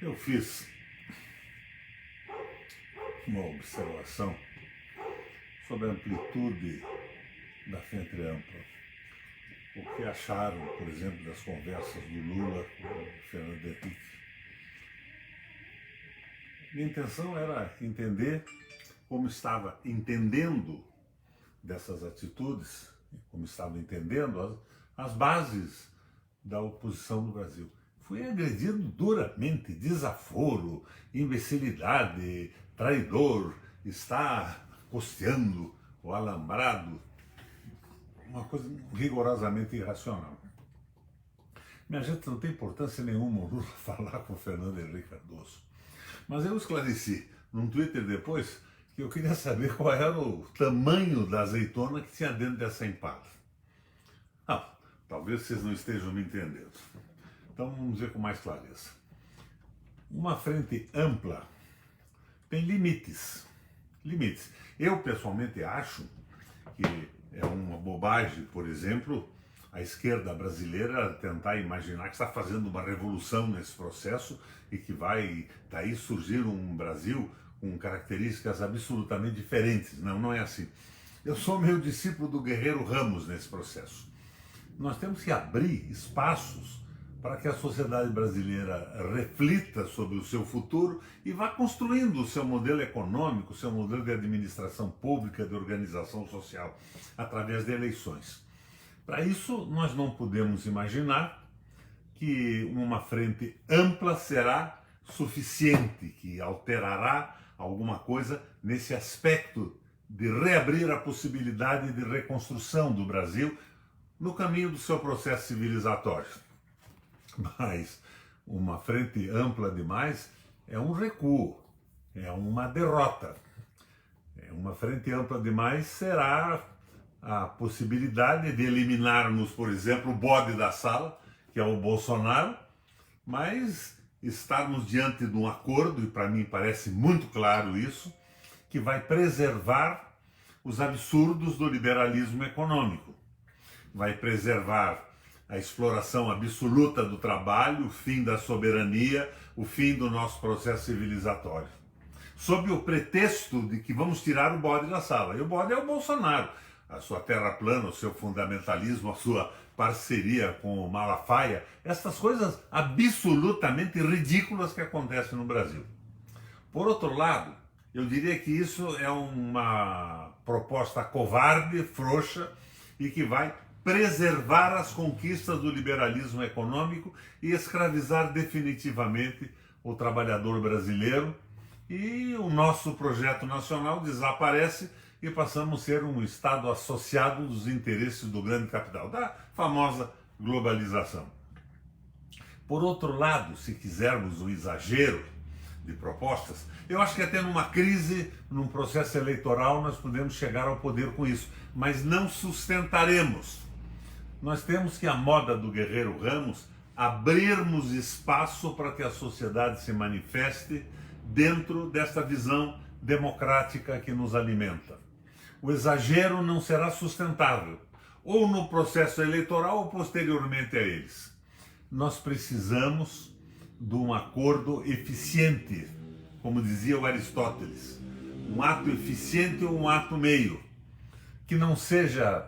Eu fiz uma observação sobre a amplitude da Frente Ampla. O que acharam, por exemplo, das conversas do Lula com o Fernando Henrique. Minha intenção era entender como estava entendendo dessas atitudes, como estava entendendo as bases da oposição no Brasil. Fui agredido duramente, desaforo, imbecilidade, traidor, está costeando o alambrado, uma coisa rigorosamente irracional. Minha gente, não tem importância nenhuma o Lula falar com o Fernando Henrique Cardoso. Mas eu esclareci num Twitter depois que eu queria saber qual era o tamanho da azeitona que tinha dentro dessa empada. Talvez vocês não estejam me entendendo. Então vamos dizer com mais clareza. Uma frente ampla tem limites. Limites. Eu pessoalmente acho que é uma bobagem, por exemplo, a esquerda brasileira tentar imaginar que está fazendo uma revolução nesse processo e que vai daí surgir um Brasil com características absolutamente diferentes. Não, não é assim. Eu sou meio discípulo do Guerreiro Ramos nesse processo. Nós temos que abrir espaços para que a sociedade brasileira reflita sobre o seu futuro e vá construindo o seu modelo econômico, o seu modelo de administração pública, de organização social, através de eleições. Para isso, nós não podemos imaginar que uma frente ampla será suficiente, que alterará alguma coisa nesse aspecto de reabrir a possibilidade de reconstrução do Brasil no caminho do seu processo civilizatório. Mas uma frente ampla demais é um recuo, é uma derrota. Uma frente ampla demais será a possibilidade de eliminarmos, por exemplo, o bode da sala, que é o Bolsonaro, mas estarmos diante de um acordo, e para mim parece muito claro isso, que vai preservar os absurdos do liberalismo econômico. Vai preservar a exploração absoluta do trabalho, o fim da soberania, o fim do nosso processo civilizatório. Sob o pretexto de que vamos tirar o bode da sala. E o bode é o Bolsonaro. A sua terra plana, o seu fundamentalismo, a sua parceria com o Malafaia, essas coisas absolutamente ridículas que acontecem no Brasil. Por outro lado, eu diria que isso é uma proposta covarde, frouxa, e que vai preservar as conquistas do liberalismo econômico e escravizar definitivamente o trabalhador brasileiro, e o nosso projeto nacional desaparece e passamos a ser um Estado associado dos interesses do grande capital, da famosa globalização. Por outro lado, se quisermos um exagero de propostas, eu acho que até numa crise, num processo eleitoral, nós podemos chegar ao poder com isso, mas não sustentaremos. Nós temos que, à moda do Guerreiro Ramos, abrirmos espaço para que a sociedade se manifeste dentro desta visão democrática que nos alimenta. O exagero não será sustentável, ou no processo eleitoral ou posteriormente a eles. Nós precisamos de um acordo eficiente, como dizia o Aristóteles, um ato eficiente ou um ato meio, que não seja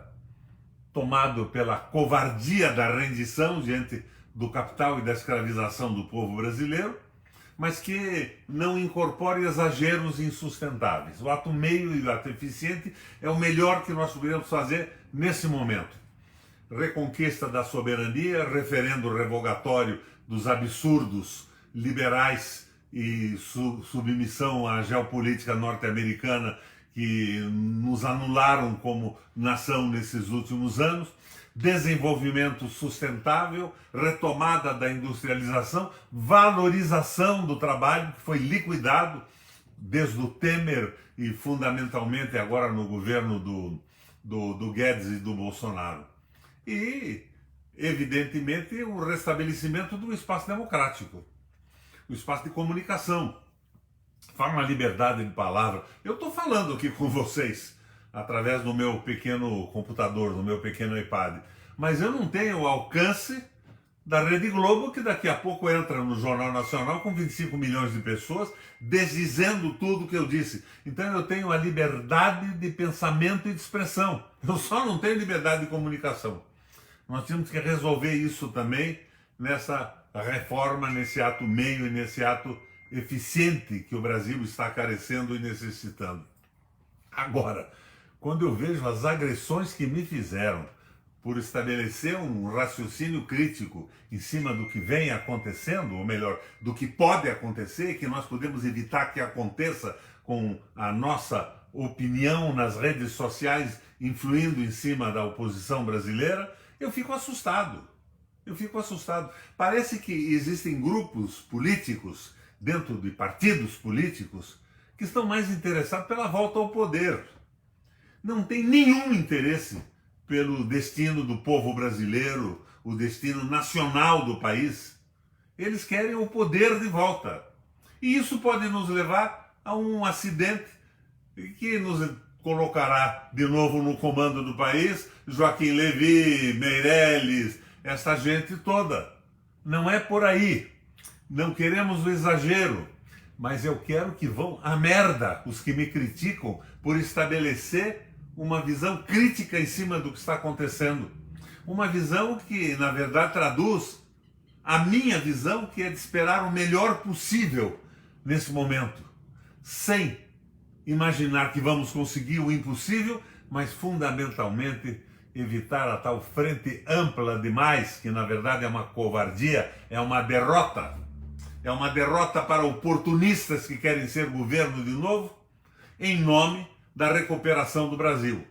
tomado pela covardia da rendição diante do capital e da escravização do povo brasileiro, mas que não incorpore exageros insustentáveis. O ato meio e o ato eficiente é o melhor que nós podemos fazer nesse momento. Reconquista da soberania, referendo revogatório dos absurdos liberais e submissão à geopolítica norte-americana que nos anularam como nação nesses últimos anos, desenvolvimento sustentável, retomada da industrialização, valorização do trabalho que foi liquidado desde o Temer e fundamentalmente agora no governo do Guedes e do Bolsonaro. E, evidentemente, o restabelecimento do espaço democrático, o espaço de comunicação. Fala na liberdade de palavra. Eu estou falando aqui com vocês através do meu pequeno computador, do meu pequeno iPad, mas eu não tenho o alcance da Rede Globo, que daqui a pouco entra no Jornal Nacional com 25 milhões de pessoas, desdizendo tudo que eu disse. Então eu tenho a liberdade de pensamento e de expressão. Eu só não tenho liberdade de comunicação. Nós temos que resolver isso também nessa reforma, nesse ato meio e nesse ato eficiente que o Brasil está carecendo e necessitando. Agora, quando eu vejo as agressões que me fizeram por estabelecer um raciocínio crítico em cima do que vem acontecendo, ou melhor, do que pode acontecer e que nós podemos evitar que aconteça com a nossa opinião nas redes sociais influindo em cima da oposição brasileira, eu fico assustado. Eu fico assustado. Parece que existem grupos políticos, dentro de partidos políticos, que estão mais interessados pela volta ao poder. Não tem nenhum interesse pelo destino do povo brasileiro, o destino nacional do país. Eles querem o poder de volta. E isso pode nos levar a um acidente que nos colocará de novo no comando do país Joaquim Levy, Meirelles, essa gente toda. Não é por aí. Não queremos o exagero, mas eu quero que vão à merda os que me criticam por estabelecer uma visão crítica em cima do que está acontecendo. Uma visão que, na verdade, traduz a minha visão, que é de esperar o melhor possível nesse momento, sem imaginar que vamos conseguir o impossível, mas fundamentalmente evitar a tal frente ampla demais, que na verdade é uma covardia, é uma derrota. É uma derrota para oportunistas que querem ser governo de novo, em nome da recuperação do Brasil.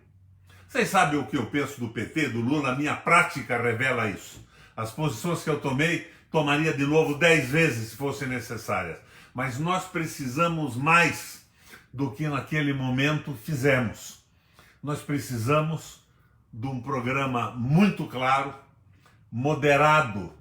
Vocês sabem o que eu penso do PT, do Lula, a minha prática revela isso. As posições que eu tomei, tomaria de novo 10 vezes se fossem necessárias. Mas nós precisamos mais do que naquele momento fizemos. Nós precisamos de um programa muito claro, moderado,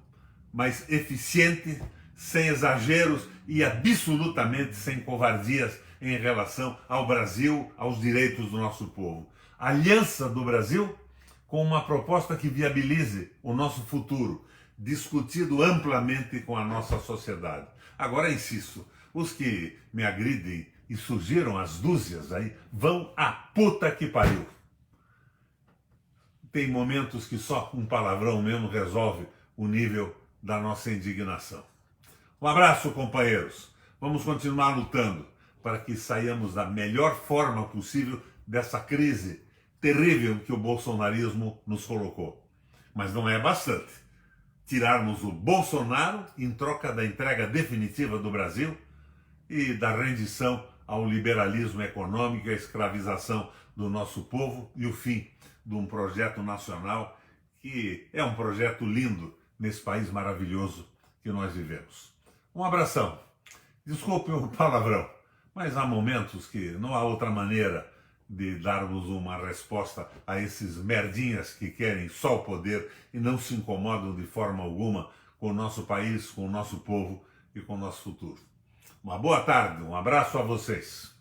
mas eficiente, sem exageros e absolutamente sem covardias em relação ao Brasil, aos direitos do nosso povo. Aliança do Brasil com uma proposta que viabilize o nosso futuro, discutido amplamente com a nossa sociedade. Agora, insisto, os que me agridem e surgiram as dúzias aí, vão à puta que pariu. Tem momentos que só um palavrão mesmo resolve o nível da nossa indignação. Um abraço, companheiros. Vamos continuar lutando para que saiamos da melhor forma possível dessa crise terrível que o bolsonarismo nos colocou. Mas não é bastante tirarmos o Bolsonaro em troca da entrega definitiva do Brasil e da rendição ao liberalismo econômico, à escravização do nosso povo e o fim de um projeto nacional que é um projeto lindo nesse país maravilhoso que nós vivemos. Um abração. Desculpe o palavrão, mas há momentos que não há outra maneira de darmos uma resposta a esses merdinhas que querem só o poder e não se incomodam de forma alguma com o nosso país, com o nosso povo e com o nosso futuro. Uma boa tarde, um abraço a vocês.